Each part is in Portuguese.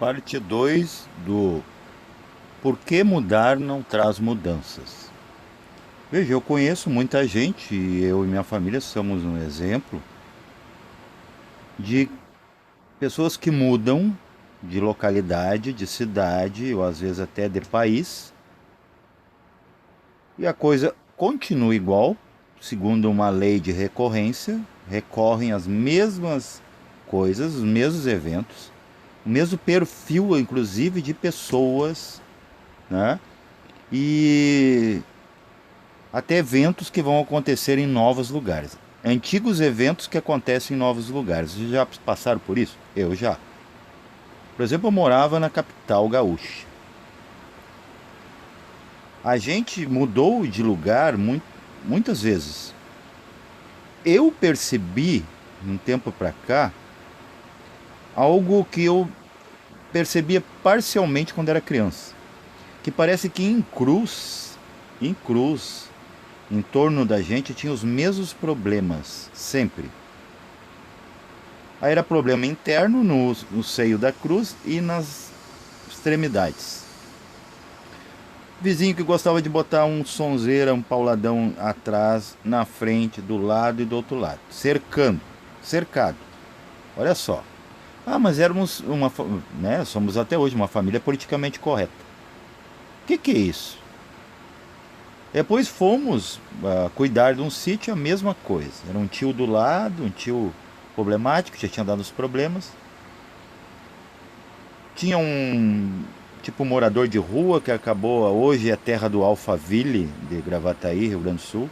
Parte 2 do Por que mudar não traz mudanças. Veja, eu conheço muita gente, e eu e minha família somos um exemplo de pessoas que mudam de localidade, de cidade, ou às vezes até de país, e a coisa continua igual, segundo uma lei de recorrência, recorrem às mesmas coisas, os mesmos eventos, o mesmo perfil, inclusive, de pessoas, né? E até eventos que vão acontecer em novos lugares. Antigos eventos que acontecem em novos lugares. Vocês já passaram por isso? Eu já. Por exemplo, eu morava na capital gaúcha. A gente mudou de lugar muitas vezes. Eu percebi, um tempo para cá, algo que eu percebia parcialmente quando era criança. Que parece que em Cruz, em torno da gente tinha os mesmos problemas, sempre. Aí era problema interno no seio da cruz e nas extremidades. Vizinho que gostava de botar um sonzeira, um pauladão atrás, na frente, do lado e do outro lado. Cercado. Olha só. Ah, mas éramos né, somos até hoje uma família politicamente correta. O que é isso? Depois fomos cuidar de um sítio, a mesma coisa. Era um tio do lado, um tio problemático, já tinha dado os problemas. Tinha um tipo morador de rua que acabou, hoje é terra do Alphaville, de Gravataí, Rio Grande do Sul.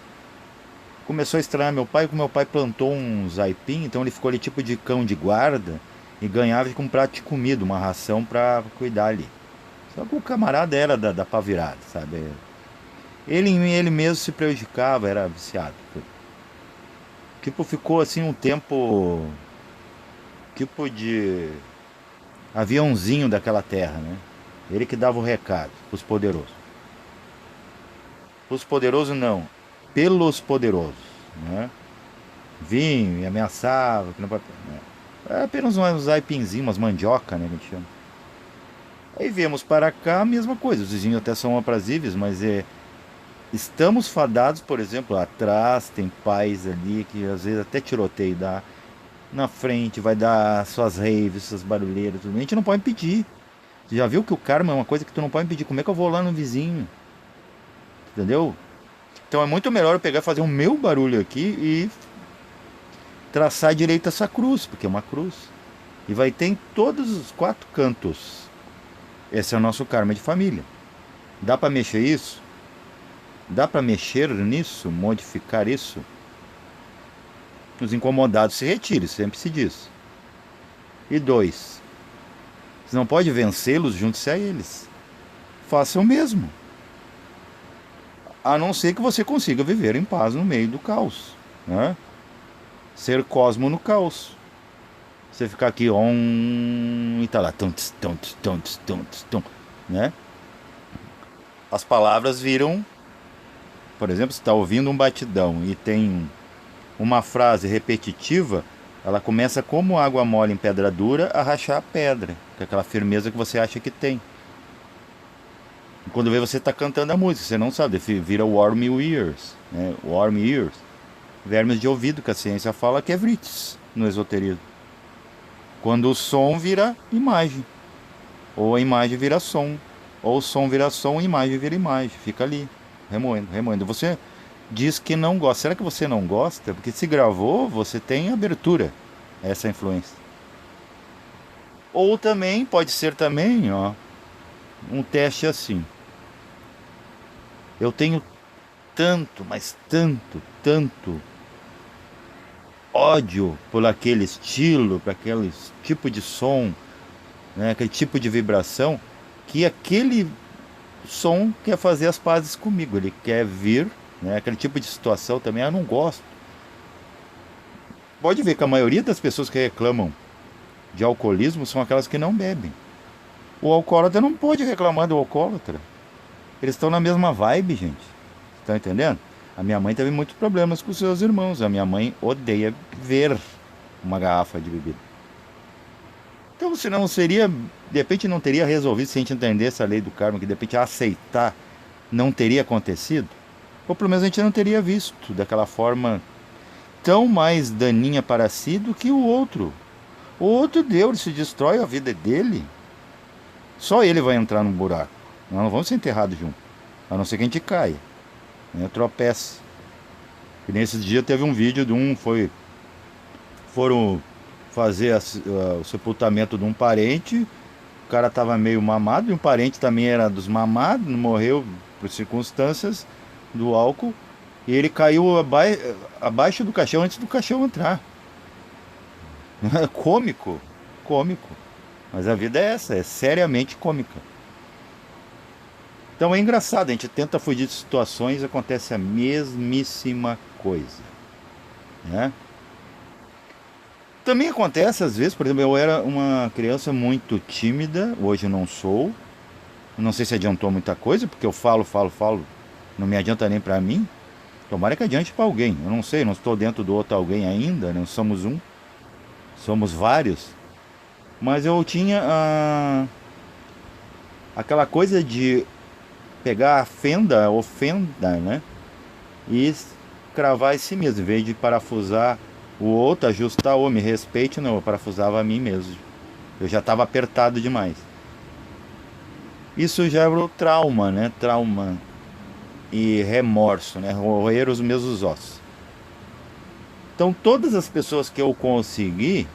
Começou a estranhar meu pai, porque meu pai plantou uns aipim, então ele ficou ali tipo de cão de guarda e ganhava com um prato de comida, uma ração para cuidar ali. Só que o camarada era da pá virada, sabe? Ele mesmo se prejudicava, era viciado. Tipo, ficou assim um tempo, tipo de aviãozinho daquela terra, né? Ele que dava o recado pros poderosos. Os poderosos não, pelos poderosos, né? Vinha e ameaçava, que não pode, né? É apenas uns aipinzinhos, umas mandioca, né, que a gente chama. Aí viemos para cá, a mesma coisa. Os vizinhos até são aprazíveis, mas estamos fadados, por exemplo, atrás tem pais ali que às vezes até tiroteio dá. Na frente vai dar suas raves, suas barulheiras, tudo. A gente não pode impedir. Você já viu que o karma é uma coisa que tu não pode impedir? Como é que eu vou lá no vizinho? Entendeu? Então é muito melhor eu pegar e fazer o meu barulho aqui e traçar direito essa cruz, porque é uma cruz. E vai ter em todos os quatro cantos. Esse é o nosso karma de família. Dá para mexer isso? Dá para mexer nisso? Modificar isso? Os incomodados se retirem, sempre se diz. E dois, você não pode vencê-los, junte-se a eles. Faça o mesmo. A não ser que você consiga viver em paz no meio do caos, né? Ser cosmo no caos. Você ficar aqui e tá lá, né? As palavras viram, por exemplo, você está ouvindo um batidão e tem uma frase repetitiva, ela começa como água mole em pedra dura a rachar a pedra, com aquela firmeza que você acha que tem. E quando vê você está cantando a música, você não sabe, vira warm ears, né? Warm ears, vermes de ouvido, que a ciência fala que é vrites no esoterismo. Quando o som vira imagem, ou a imagem vira som, ou o som vira som, a imagem vira imagem, fica ali, remoendo, remoendo. Você diz que não gosta. Será que você não gosta? Porque se gravou, você tem abertura a essa influência. Ou também, pode ser também, ó, um teste assim. Eu tenho tanto, mas tanto ódio por aquele estilo, por aquele tipo de som, né, aquele tipo de vibração, que aquele som quer fazer as pazes comigo. Ele quer vir, né, aquele tipo de situação também, eu não gosto. Pode ver que a maioria das pessoas que reclamam de alcoolismo são aquelas que não bebem. O alcoólatra não pode reclamar do alcoólatra. Eles estão na mesma vibe, gente. Estão entendendo? A minha mãe teve muitos problemas com seus irmãos. A minha mãe odeia ver uma garrafa de bebida. Então, se não seria, de repente não teria resolvido se a gente entendesse a lei do karma, que de repente aceitar não teria acontecido, ou pelo menos a gente não teria visto daquela forma tão mais daninha para si do que o outro. O outro deu, ele se destrói, a vida é dele. Só ele vai entrar no buraco. Nós não vamos ser enterrados juntos. A não ser que a gente caia, né? Tropece. E nesses dias teve um vídeo de foram fazer o sepultamento de um parente. O cara tava meio mamado e um parente também era dos mamados, morreu por circunstâncias do álcool. E ele caiu abaixo do caixão antes do caixão entrar. Cômico, cômico. Mas a vida é essa, é seriamente cômica. Então é engraçado, a gente tenta fugir de situações, acontece a mesmíssima coisa, né? Também acontece às vezes, por exemplo, eu era uma criança muito tímida, hoje eu não sou. Não sei se adiantou muita coisa, porque eu falo, não me adianta nem pra mim. Tomara que adiante pra alguém. Eu não sei, não estou dentro do outro alguém ainda, não somos um, somos vários. Mas eu tinha aquela coisa de pegar a ofenda, né? E cravar em si mesmo, em vez de parafusar o outro, ajustar, ou me respeite, não, eu parafusava a mim mesmo. Eu já estava apertado demais. Isso já era o trauma, né? Trauma e remorso, né? Roer os meus ossos. Então todas as pessoas que eu consegui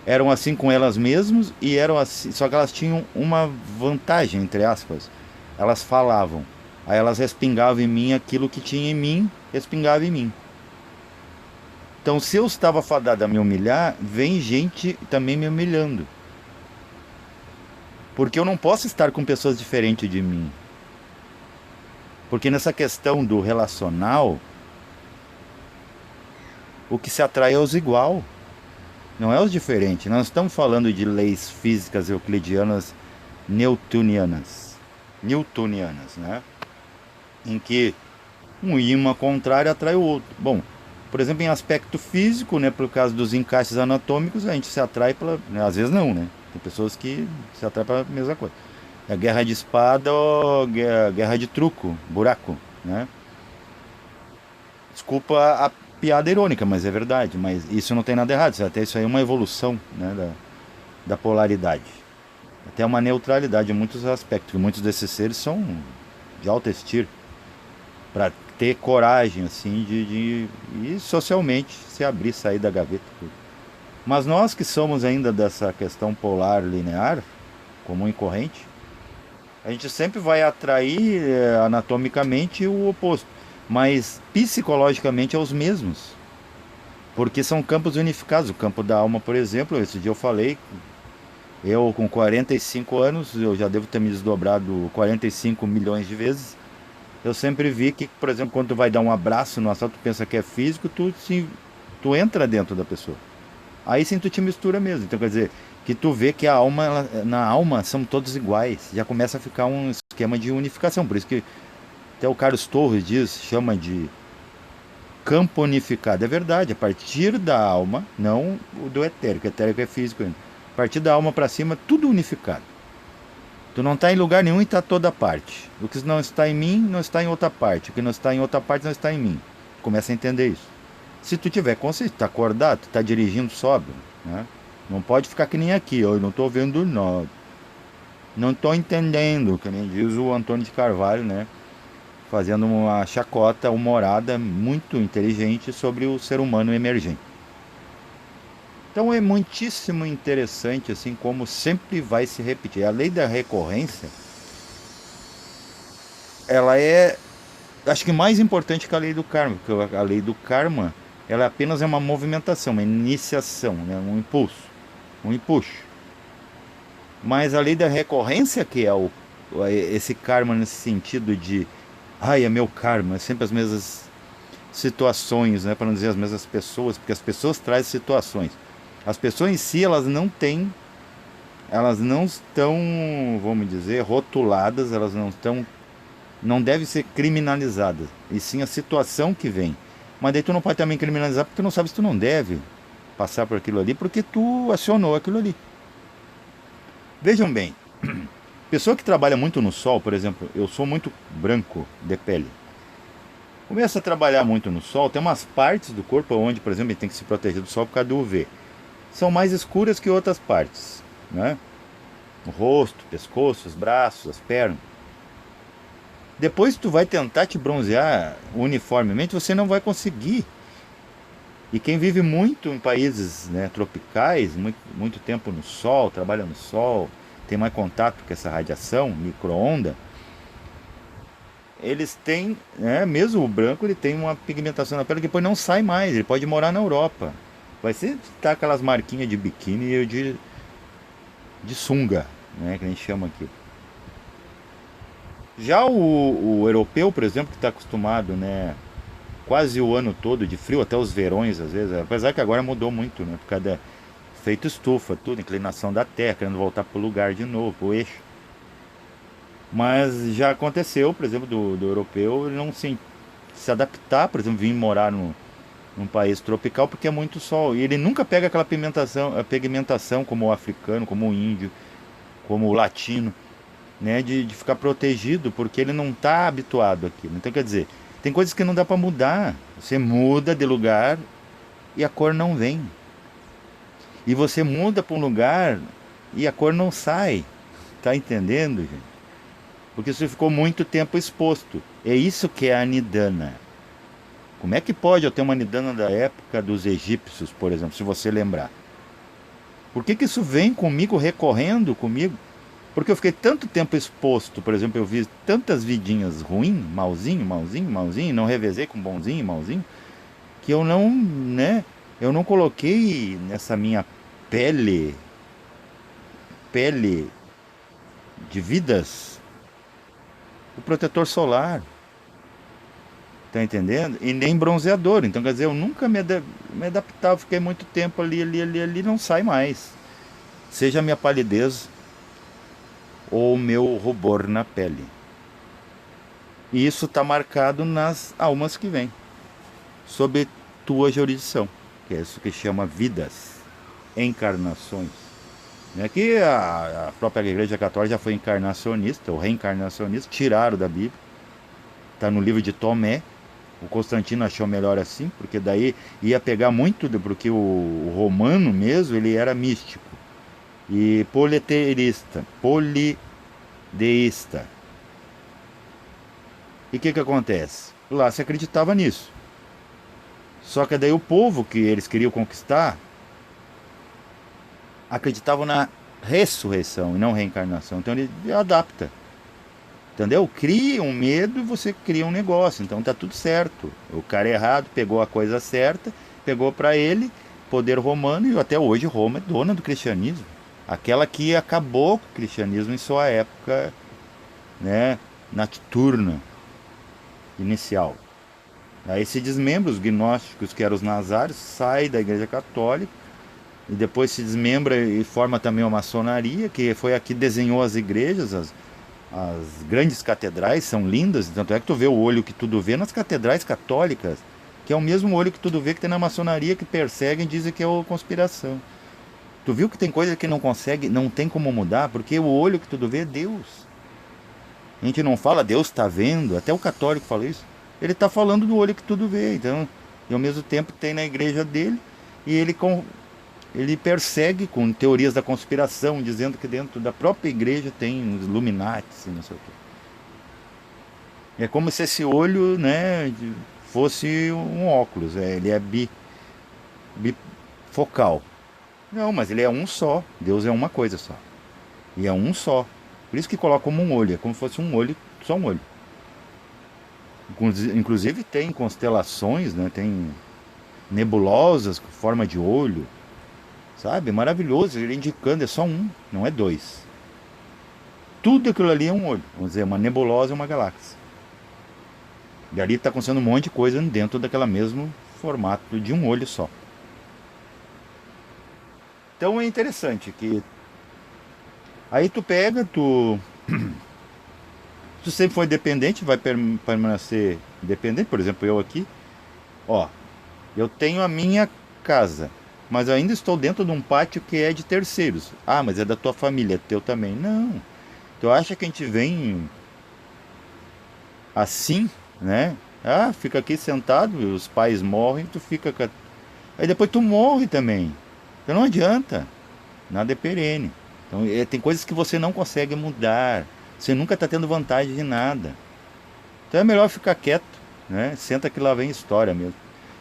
eram assim com elas mesmas e eram assim, só que elas tinham uma vantagem, entre aspas. Elas falavam, aí elas respingavam em mim aquilo que tinha em mim, respingava em mim. Então, se eu estava fadado a me humilhar, vem gente também me humilhando. Porque eu não posso estar com pessoas diferentes de mim. Porque nessa questão do relacional, o que se atrai é os igual, não é os diferentes. Nós estamos falando de leis físicas euclidianas newtonianas, né? Em que um ímã contrário atrai o outro. Bom, por exemplo, em aspecto físico, né, por causa dos encaixes anatômicos, a gente se atrai pela, né, às vezes não, né? Tem pessoas que se atraem pela mesma coisa. É guerra de espada ou guerra de truco, buraco, né? Desculpa a piada irônica, mas é verdade. Mas isso não tem nada errado. Até isso aí é uma evolução, né, da polaridade. Até uma neutralidade em muitos aspectos. Muitos desses seres são de alta estirpe. Para ter coragem, assim, e socialmente se abrir, sair da gaveta. Tudo. Mas nós que somos ainda dessa questão polar linear, comum e corrente, a gente sempre vai atrair anatomicamente o oposto, mas psicologicamente é os mesmos, porque são campos unificados. O campo da alma, por exemplo, esse dia eu falei, eu com 45 anos, eu já devo ter me desdobrado 45 milhões de vezes. Eu sempre vi que, por exemplo, quando tu vai dar um abraço no assalto, tu pensa que é físico, tu entra dentro da pessoa. Aí sim tu te mistura mesmo. Então quer dizer, que tu vê que a alma, na alma são todos iguais. Já começa a ficar um esquema de unificação. Por isso que até o Carlos Torres chama de campo unificado. É verdade, a partir da alma, não o do etérico. O etérico é físico ainda. A partir da alma para cima, tudo unificado. Tu não está em lugar nenhum e está toda parte. O que não está em mim, não está em outra parte. O que não está em outra parte, não está em mim. Começa a entender isso. Se tu tiver consciência, está acordado, está dirigindo sóbrio, né? Não pode ficar que nem aqui, eu não estou vendo nada. Não estou entendendo, que nem diz o Antônio de Carvalho, né? Fazendo uma chacota humorada muito inteligente sobre o ser humano emergente. Então é muitíssimo interessante, assim, como sempre vai se repetir. A lei da recorrência, ela é, acho que mais importante que a lei do karma, porque a lei do karma, ela apenas é uma movimentação, uma iniciação, né? Um impulso, um empuxo. Mas a lei da recorrência, que é esse karma nesse sentido de, ai, é meu karma, é sempre as mesmas situações, né? Para não dizer as mesmas pessoas, porque as pessoas trazem situações. As pessoas em si, elas não estão, vamos dizer, rotuladas, elas não devem ser criminalizadas, e sim a situação que vem. Mas daí tu não pode também criminalizar, porque tu não sabe se tu não deve passar por aquilo ali, porque tu acionou aquilo ali. Vejam bem, pessoa que trabalha muito no sol, por exemplo, eu sou muito branco de pele. Começa a trabalhar muito no sol, tem umas partes do corpo onde, por exemplo, ele tem que se proteger do sol por causa do UV. São mais escuras que outras partes, né? O rosto, o pescoço, os braços, as pernas. Depois tu vai tentar te bronzear uniformemente, você não vai conseguir. E quem vive muito em países, né, tropicais, muito tempo no sol, trabalha no sol, tem mais contato com essa radiação, micro-onda, eles têm, né, mesmo o branco, ele tem uma pigmentação na pele que depois não sai mais, ele pode morar na Europa. Vai ser tá aquelas marquinhas de biquíni e de sunga, né, que a gente chama aqui. Já o europeu, por exemplo, que está acostumado, né, quase o ano todo de frio, até os verões às vezes, apesar que agora mudou muito, né, por causa da feito estufa, tudo, inclinação da terra, querendo voltar para o lugar de novo, para o eixo. Mas já aconteceu, por exemplo, do europeu ele não se adaptar, por exemplo, vir morar num país tropical porque é muito sol. E ele nunca pega aquela pigmentação, a pigmentação como o africano, como o índio, como o latino, né, de ficar protegido porque ele não está habituado àquilo. Então, quer dizer, tem coisas que não dá para mudar. Você muda de lugar e a cor não vem. E você muda para um lugar e a cor não sai. Tá entendendo, gente? Porque você ficou muito tempo exposto. É isso que é a nidana. Como é que pode eu ter uma nidana da época dos egípcios, por exemplo, se você lembrar? Por que isso vem comigo, recorrendo comigo? Porque eu fiquei tanto tempo exposto, por exemplo, eu vi tantas vidinhas ruins, malzinho, malzinho, malzinho, não revezei com bonzinho, malzinho, que eu não, né, eu não coloquei nessa minha pele, pele de vidas, o protetor solar, tá entendendo? E nem bronzeador. Então, quer dizer, eu nunca me adaptava, fiquei muito tempo ali, não sai mais. Seja a minha palidez ou o meu rubor na pele. E isso está marcado nas almas que vêm, sob tua jurisdição, que é isso que chama vidas, encarnações. Né? Que a própria Igreja Católica já foi encarnacionista, ou reencarnacionista, tiraram da Bíblia, está no livro de Tomé. O Constantino achou melhor assim, porque daí ia pegar muito, porque o romano mesmo, ele era místico. E politeísta, polideísta. E o que acontece? Lá se acreditava nisso. Só que daí o povo que eles queriam conquistar acreditavam na ressurreição e não reencarnação. Então ele adapta. Entendeu? Cria um medo e você cria um negócio. Então tá tudo certo. O cara errado pegou a coisa certa, pegou para ele, poder romano, e até hoje Roma é dona do cristianismo. Aquela que acabou com o cristianismo em sua época, né, nocturna, inicial. Aí se desmembra os gnósticos, que eram os nazários, sai da Igreja Católica, e depois se desmembra e forma também a maçonaria, que foi a que desenhou as igrejas, as grandes catedrais são lindas, tanto é que tu vê o olho que tudo vê nas catedrais católicas, que é o mesmo olho que tudo vê que tem na maçonaria, que perseguem e dizem que é conspiração. Tu viu que tem coisa que não consegue, não tem como mudar, porque o olho que tudo vê é Deus. A gente não fala Deus está vendo, até o católico fala isso. Ele está falando do olho que tudo vê, então, e ao mesmo tempo tem na igreja dele, e ele persegue com teorias da conspiração, dizendo que dentro da própria igreja tem os Illuminati, não sei o quê. É como se esse olho, né, fosse um óculos, ele é bifocal. Não, mas ele é um só. Deus é uma coisa só. E é um só. Por isso que coloca como um olho, é como se fosse um olho, só um olho. Inclusive tem constelações, né, tem nebulosas com forma de olho. Sabe? Maravilhoso, ele indicando, é só um, não é dois. Tudo aquilo ali é um olho. Vamos dizer, uma nebulosa e uma galáxia. E ali está acontecendo um monte de coisa dentro daquela mesmo formato de um olho só. Então é interessante que aí tu pega, tu sempre foi dependente, vai permanecer dependente. Por exemplo, eu aqui, ó, eu tenho a minha casa. mas eu ainda estou dentro de um pátio que é de terceiros. Ah, mas é da tua família, é teu também. Não. Tu acha que a gente vem assim, né? Ah, fica aqui sentado, os pais morrem, tu fica. Aí depois tu morre também. Então não adianta. Nada é perene. Então tem coisas que você não consegue mudar. Você nunca está tendo vantagem de nada. Então é melhor ficar quieto, né? Senta que lá vem história mesmo.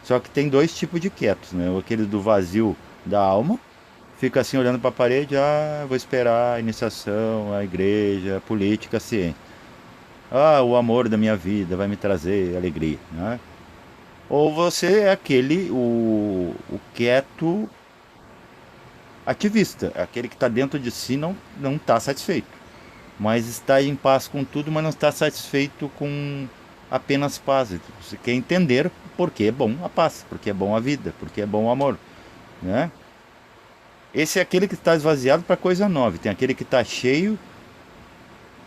Só que tem dois tipos de quietos, né? Aquele do vazio da alma, fica assim olhando para a parede, ah, vou esperar a iniciação, a igreja, a política, a ciência. Ah, o amor da minha vida vai me trazer alegria, né? Ou você é aquele, o quieto ativista, aquele que está dentro de si não está satisfeito, mas está em paz com tudo, mas não está satisfeito com apenas paz. Você quer entender por que é bom a paz, porque é bom a vida, porque é bom o amor, né? Esse é aquele que está esvaziado para coisa nova. Tem aquele que está cheio,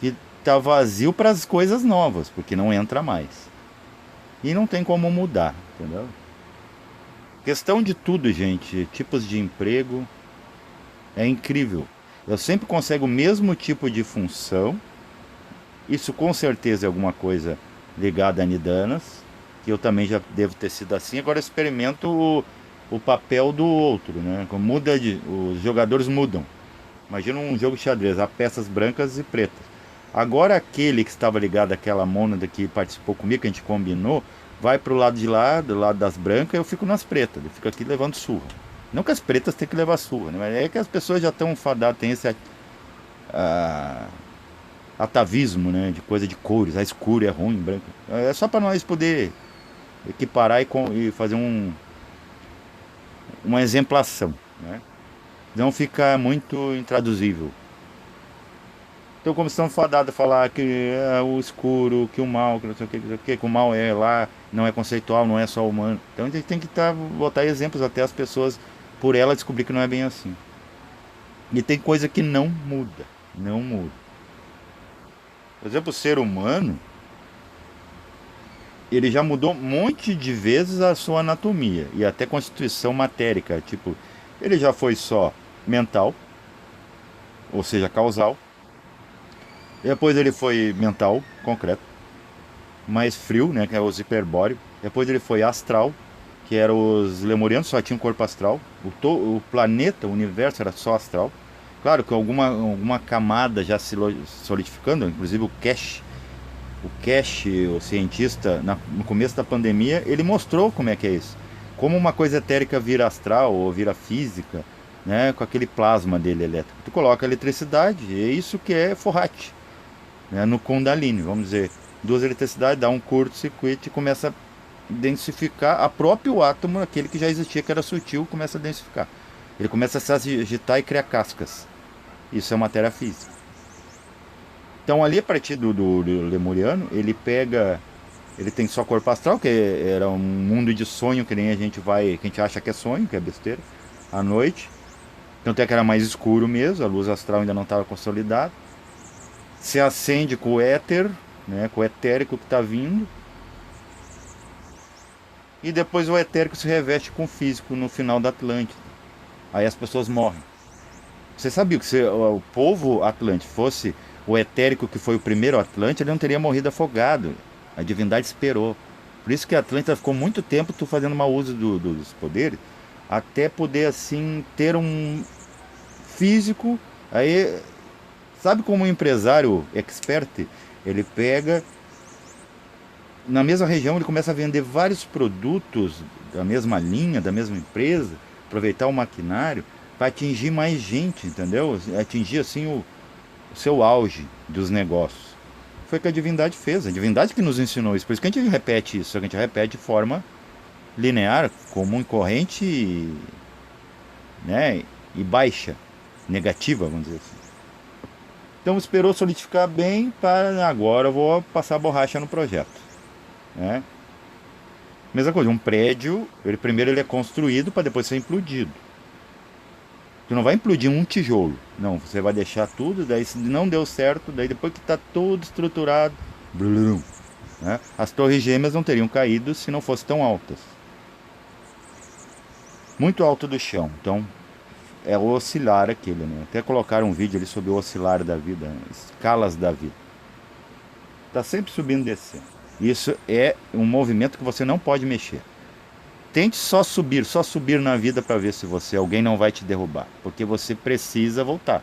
que está vazio para as coisas novas, porque não entra mais. E não tem como mudar, entendeu? Questão de tudo, gente. Tipos de emprego é incrível. Eu sempre consigo o mesmo tipo de função. Isso com certeza é alguma coisa ligada a Nidanas, que eu também já devo ter sido assim. Agora eu experimento o papel do outro, né? Muda os jogadores mudam. Imagina um jogo de xadrez, há peças brancas e pretas. Agora aquele que estava ligado àquela mônada que participou comigo, que a gente combinou, vai pro lado de lá, do lado das brancas, eu fico nas pretas. Eu fico aqui levando surra. Não que as pretas tenham que levar surra, né? Mas é que as pessoas já estão fadadas, tem esse ah, atavismo, né? De coisa de cores, a escuro é ruim, branco. É só para nós poder equiparar e fazer uma exemplação, né? Não ficar muito intraduzível. Então, como estão fadados a falar que é o escuro, que o mal, que não sei o que, não sei o que o mal é lá, não é conceitual, não é só humano. Então, a gente tem que botar exemplos até as pessoas, por ela, descobrir que não é bem assim. E tem coisa que não muda. Não muda. Por exemplo, o ser humano, ele já mudou um monte de vezes a sua anatomia e até constituição matérica. Tipo, ele já foi só mental, ou seja, causal. Depois ele foi mental, concreto, mais frio, né, que é os hiperbóreos. Depois ele foi astral, que eram os lemurianos, só tinha um corpo astral. O planeta, o universo era só astral. Claro que alguma camada já se solidificando, inclusive o cientista, no começo da pandemia, ele mostrou como é que é isso. Como uma coisa etérica vira astral ou vira física, né, com aquele plasma dele elétrico. Tu coloca eletricidade, é isso que é Forrat, né, no Kundalini, vamos dizer. Duas eletricidades, dá um curto-circuito e começa a densificar a próprio átomo, aquele que já existia, que era sutil, começa a densificar. Ele começa a se agitar e criar cascas. Isso é matéria física. Então ali a partir do lemuriano, ele pega, ele tem só corpo astral, que era um mundo de sonho que nem a gente vai, que a gente acha que é sonho, que é besteira, à noite. Então até que era mais escuro mesmo, a luz astral ainda não estava consolidada. Se acende com o éter, né, com o etérico que está vindo. E depois o etérico se reveste com o físico no final da Atlântida. Aí as pessoas morrem. Você sabia que se o povo Atlântico fosse o etérico que foi o primeiro Atlântida, ele não teria morrido afogado. A divindade esperou. Por isso que a Atlântida ficou muito tempo fazendo mau uso dos poderes, até poder assim ter um físico. Aí, sabe como um empresário expert, ele pega na mesma região, ele começa a vender vários produtos da mesma linha, da mesma empresa, aproveitar o maquinário para atingir mais gente, entendeu? Atingir assim o seu auge dos negócios. Foi o que a divindade fez, a divindade que nos ensinou isso. Por isso que a gente repete isso, a gente repete de forma linear, comum e corrente, né? E baixa, negativa, vamos dizer assim. Então esperou solidificar bem para agora eu vou passar a borracha no projeto, né? Mesma coisa, um prédio, primeiro ele é construído para depois ser implodido. Tu não vai implodir um tijolo. Não, você vai deixar tudo, daí se não deu certo, daí depois que está tudo estruturado, blum, né? As torres gêmeas não teriam caído se não fossem tão altas. muito alto do chão. Então é o oscilar aquele, né? Até colocaram um vídeo ali sobre o oscilar da vida, né? Escalas da vida. Tá sempre subindo e descendo. Isso é um movimento que você não pode mexer. Tente só subir na vida para ver se alguém não vai te derrubar, porque você precisa voltar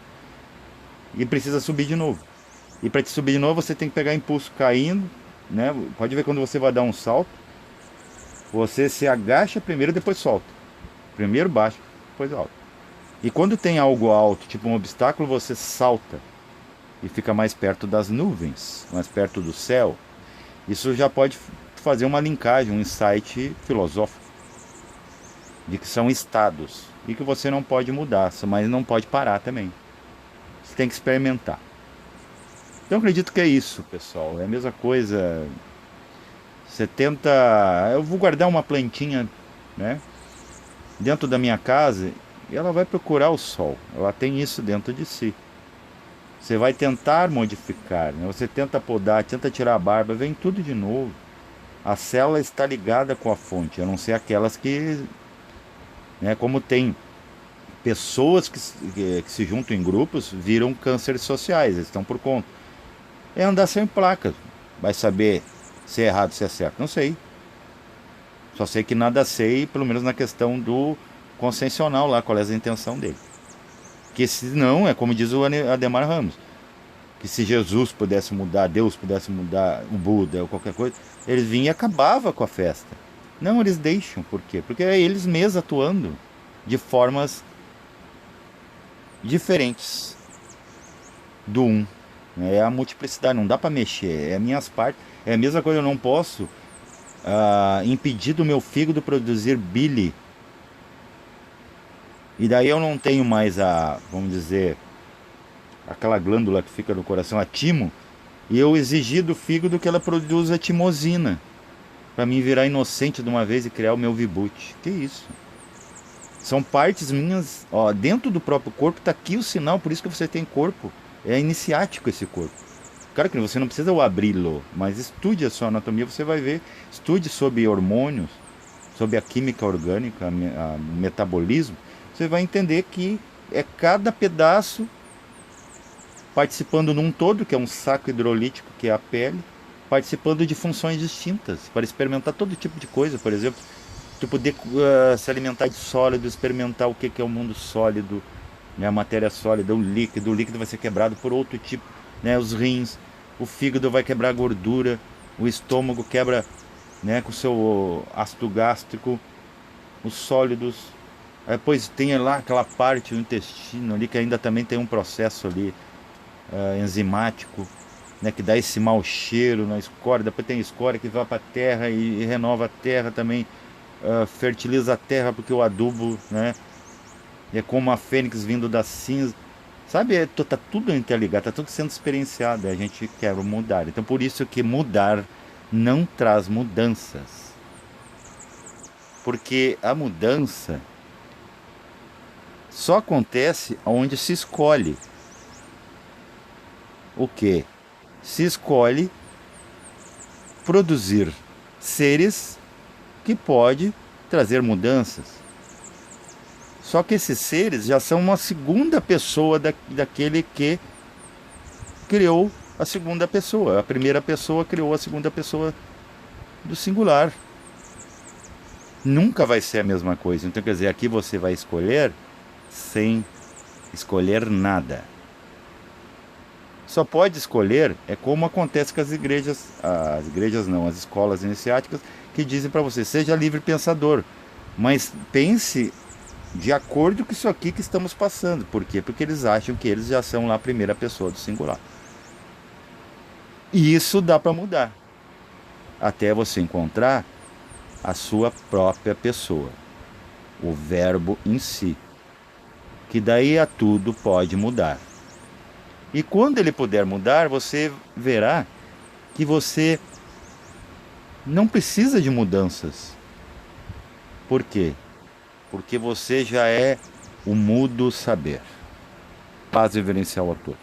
e precisa subir de novo. E para te subir de novo, você tem que pegar impulso caindo, né? Pode ver quando você vai dar um salto, você se agacha primeiro, depois solta. Primeiro baixa, depois alto. E quando tem algo alto, tipo um obstáculo, você salta e fica mais perto das nuvens, mais perto do céu. Isso já pode fazer uma linkagem, um insight filosófico de que são estados e que você não pode mudar, mas não pode parar também. Você tem que experimentar. Então eu acredito que é isso, pessoal. É a mesma coisa. Você tenta. Eu vou guardar uma plantinha, né, dentro da minha casa e ela vai procurar o sol. Ela tem isso dentro de si. Você vai tentar modificar, né? Você tenta podar, tenta tirar a barba, vem tudo de novo. A célula está ligada com a fonte, a não ser aquelas que, né, como tem pessoas que se juntam em grupos, viram cânceres sociais, eles estão por conta. É andar sem placa. Vai saber se é errado, se é certo? Não sei. Só sei que nada sei, pelo menos na questão do consciencial lá, qual é a intenção dele. Que se não, é como diz o Ademar Ramos, que se Jesus pudesse mudar, Deus pudesse mudar, o Buda ou qualquer coisa, eles vinham e acabava com a festa. Não, eles deixam. Por quê? Porque é eles mesmos atuando de formas diferentes do um. É a multiplicidade, não dá para mexer, é minhas partes. É a mesma coisa, eu não posso impedir do meu fígado produzir bile. E daí eu não tenho mais vamos dizer, aquela glândula que fica no coração, a timo, e eu exigir do fígado que ela produza timosina, para mim virar inocente de uma vez e criar o meu vibute. Que isso? São partes minhas, ó, dentro do próprio corpo está aqui o sinal, por isso que você tem corpo. É iniciático esse corpo. Claro que você não precisa abri-lo, mas estude a sua anatomia, você vai ver. Estude sobre hormônios, sobre a química orgânica, o metabolismo. Você vai entender que é cada pedaço participando num todo, que é um saco hidrolítico, que é a pele, participando de funções distintas, para experimentar todo tipo de coisa. Por exemplo, tu poder se alimentar de sólido, experimentar o que é o mundo sólido, né, a matéria sólida, o líquido vai ser quebrado por outro tipo, né, os rins, o fígado vai quebrar gordura, o estômago quebra, né, com o seu ácido gástrico, os sólidos. Aí depois tem lá aquela parte, o intestino ali, que ainda também tem um processo ali enzimático, né, que dá esse mau cheiro na escória. Depois tem a escória que vai para a terra e renova a terra também, fertiliza a terra, porque o adubo, né, é como a fênix vindo da cinza. Sabe, tá tudo interligado, tá tudo sendo experienciado. A gente quer mudar. Então por isso que mudar não traz mudanças. Porque a mudança só acontece onde se escolhe. O que? Se escolhe produzir seres que pode trazer mudanças. Só que esses seres já são uma segunda pessoa daquele que criou a segunda pessoa. A primeira pessoa criou a segunda pessoa do singular. Nunca vai ser a mesma coisa. Então, quer dizer, aqui você vai escolher sem escolher nada. Só pode escolher, é como acontece com as igrejas não, as escolas iniciáticas, que dizem para você, seja livre pensador, mas pense de acordo com isso aqui que estamos passando. Por quê? Porque eles acham que eles já são lá a primeira pessoa do singular. E isso dá para mudar, até você encontrar a sua própria pessoa, o verbo em si, que daí a tudo pode mudar. E quando ele puder mudar, você verá que você não precisa de mudanças. Por quê? Porque você já é o mudo saber. Paz reverencial a todos.